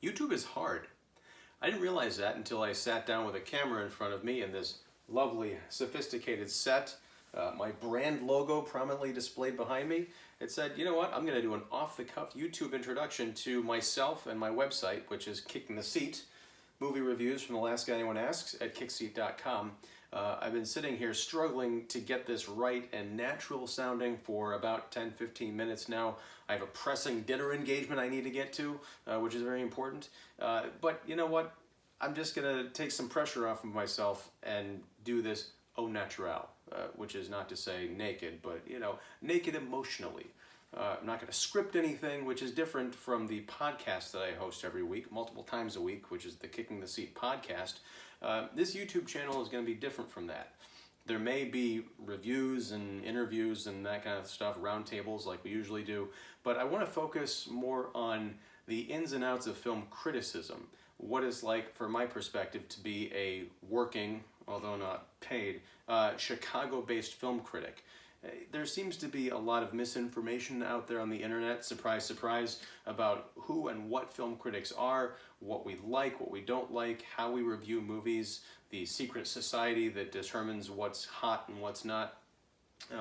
YouTube is hard. I didn't realize that until I sat down with a camera in front of me in this lovely, sophisticated set. My brand logo prominently displayed behind me. It said, you know what, I'm going to do an off-the-cuff YouTube introduction to myself and my website, which is Kicking the Seat. Movie reviews from the last guy anyone asks at kickseat.com. I've been sitting here struggling to get this right and natural sounding for about 10-15 minutes now. I have a pressing dinner engagement I need to get to, which is very important. But you know what? I'm just going to take some pressure off of myself and do this au naturel, which is not to say naked, but you know, naked emotionally. I'm not going to script anything, which is different from the podcast that I host every week, multiple times a week, which is the Kicking the Seat podcast. This YouTube channel is going to be different from that. There may be reviews and interviews and that kind of stuff, roundtables like we usually do, but I want to focus more on the ins and outs of film criticism, what it's like, from my perspective, to be a working, although not paid, Chicago-based film critic. There seems to be a lot of misinformation out there on the internet, surprise, surprise, about who and what film critics are, what we like, what we don't like, how we review movies, the secret society that determines what's hot and what's not,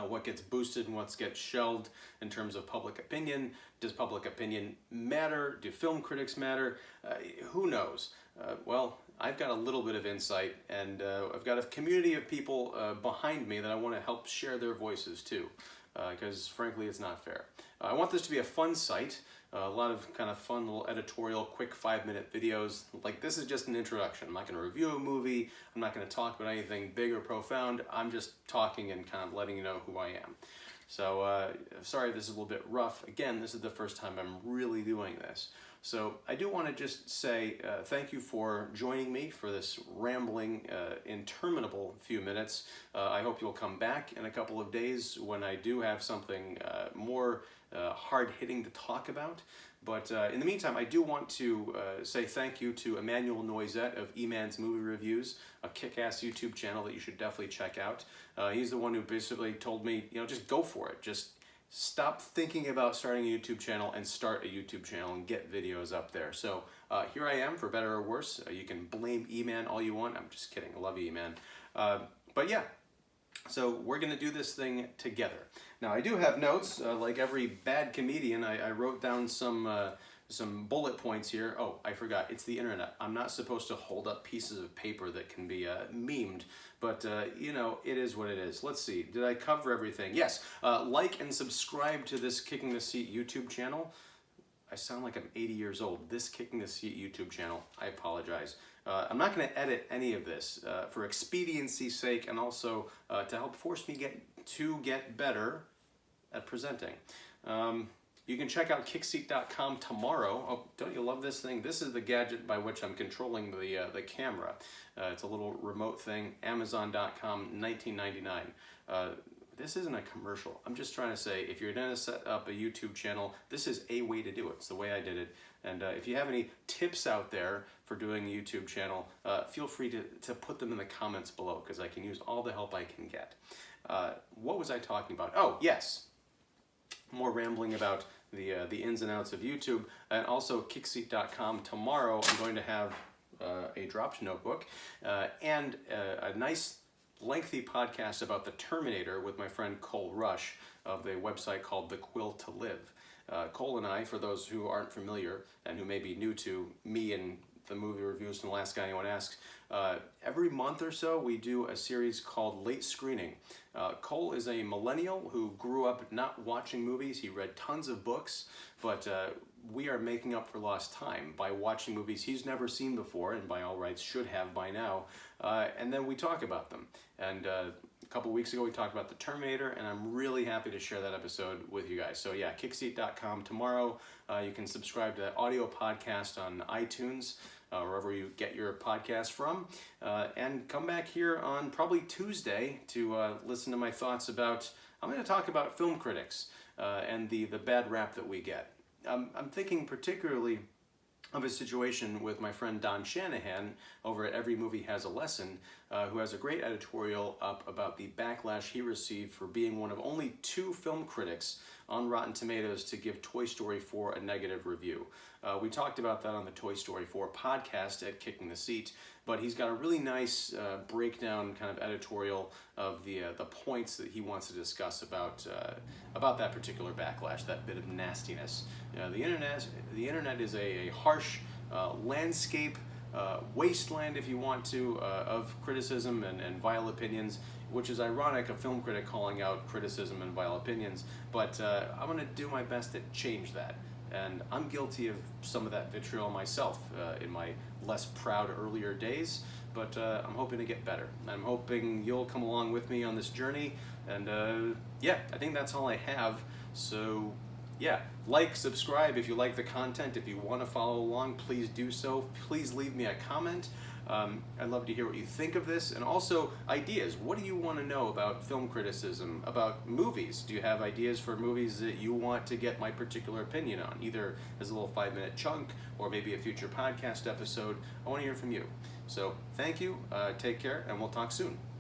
what gets boosted and what gets shelved in terms of public opinion. Does public opinion matter? Do film critics matter? Who knows? Well, I've got a little bit of insight, and I've got a community of people behind me that I want to help share their voices too, because frankly it's not fair. I want this to be a fun site, a lot of kind of fun little editorial, quick 5-minute videos. Like, this is just an introduction. I'm not going to review a movie, I'm not going to talk about anything big or profound, I'm just talking and kind of letting you know who I am. So, sorry if this is a little bit rough. Again, this is the first time I'm really doing this. So I do want to just say thank you for joining me for this rambling, interminable few minutes. I hope you'll come back in a couple of days when I do have something more hard-hitting to talk about. But in the meantime, I do want to say thank you to Emmanuel Noisette of E-Man's Movie Reviews, a kick-ass YouTube channel that you should definitely check out. He's the one who basically told me, you know, just go for it. Just stop thinking about starting a YouTube channel and start a YouTube channel and get videos up there. So here I am, for better or worse. You can blame E-Man all you want. I'm just kidding. I love E-Man. But yeah, so we're going to do this thing together. Now, I do have notes. Like every bad comedian, I wrote down some bullet points here. Oh, I forgot. It's the internet. I'm not supposed to hold up pieces of paper that can be memed. But, you know, it is what it is. Let's see. Did I cover everything? Yes. Like and subscribe to this Kicking the Seat YouTube channel. I sound like I'm 80 years old. This Kicking the Seat YouTube channel. I apologize. I'm not going to edit any of this for expediency's sake, and also to help force me to get better at presenting. You can check out kickseat.com tomorrow. Oh, don't you love this thing? This is the gadget by which I'm controlling the camera. It's a little remote thing. Amazon.com, $19.99. This isn't a commercial. I'm just trying to say, if you're going to set up a YouTube channel, this is a way to do it. It's the way I did it. And if you have any tips out there for doing a YouTube channel, feel free to put them in the comments below, because I can use all the help I can get. What was I talking about? Oh, yes. More rambling about the ins and outs of YouTube, and also kickseat.com. Tomorrow I'm going to have a dropped notebook and a nice lengthy podcast about the Terminator with my friend Cole Rush of the website called The Quill to Live. Cole and I, for those who aren't familiar and who may be new to me and the movie reviews from the last guy anyone asks, every month or so we do a series called Late Screening. Cole is a millennial who grew up not watching movies. He read tons of books, but we are making up for lost time by watching movies he's never seen before, and by all rights should have by now, and then we talk about them. And a couple weeks ago we talked about the Terminator, and I'm really happy to share that episode with you guys. So yeah, kickseat.com tomorrow. You can subscribe to that audio podcast on iTunes, wherever you get your podcast from, and come back here on probably Tuesday to listen to my thoughts about, I'm going to talk about film critics and the bad rap that we get. I'm thinking particularly of a situation with my friend Don Shanahan over at Every Movie Has a Lesson, who has a great editorial up about the backlash he received for being one of only 2 film critics on Rotten Tomatoes to give Toy Story 4 a negative review. We talked about that on the Toy Story 4 podcast at Kicking the Seat, but he's got a really nice breakdown kind of editorial of the points that he wants to discuss about that particular backlash, that bit of nastiness. The internet is a harsh landscape, wasteland, if you want to, of criticism and vile opinions, which is ironic, a film critic calling out criticism and vile opinions, but I'm going to do my best to change that. And I'm guilty of some of that vitriol myself in my less proud earlier days, but I'm hoping to get better. I'm hoping you'll come along with me on this journey, and yeah, I think that's all I have. So yeah, like, subscribe if you like the content. If you want to follow along, please do so. Please leave me a comment. I'd love to hear what you think of this, and also ideas. What do you want to know about film criticism, about movies? Do you have ideas for movies that you want to get my particular opinion on, either as a little 5-minute chunk or maybe a future podcast episode? I want to hear from you. So thank you, take care, and we'll talk soon.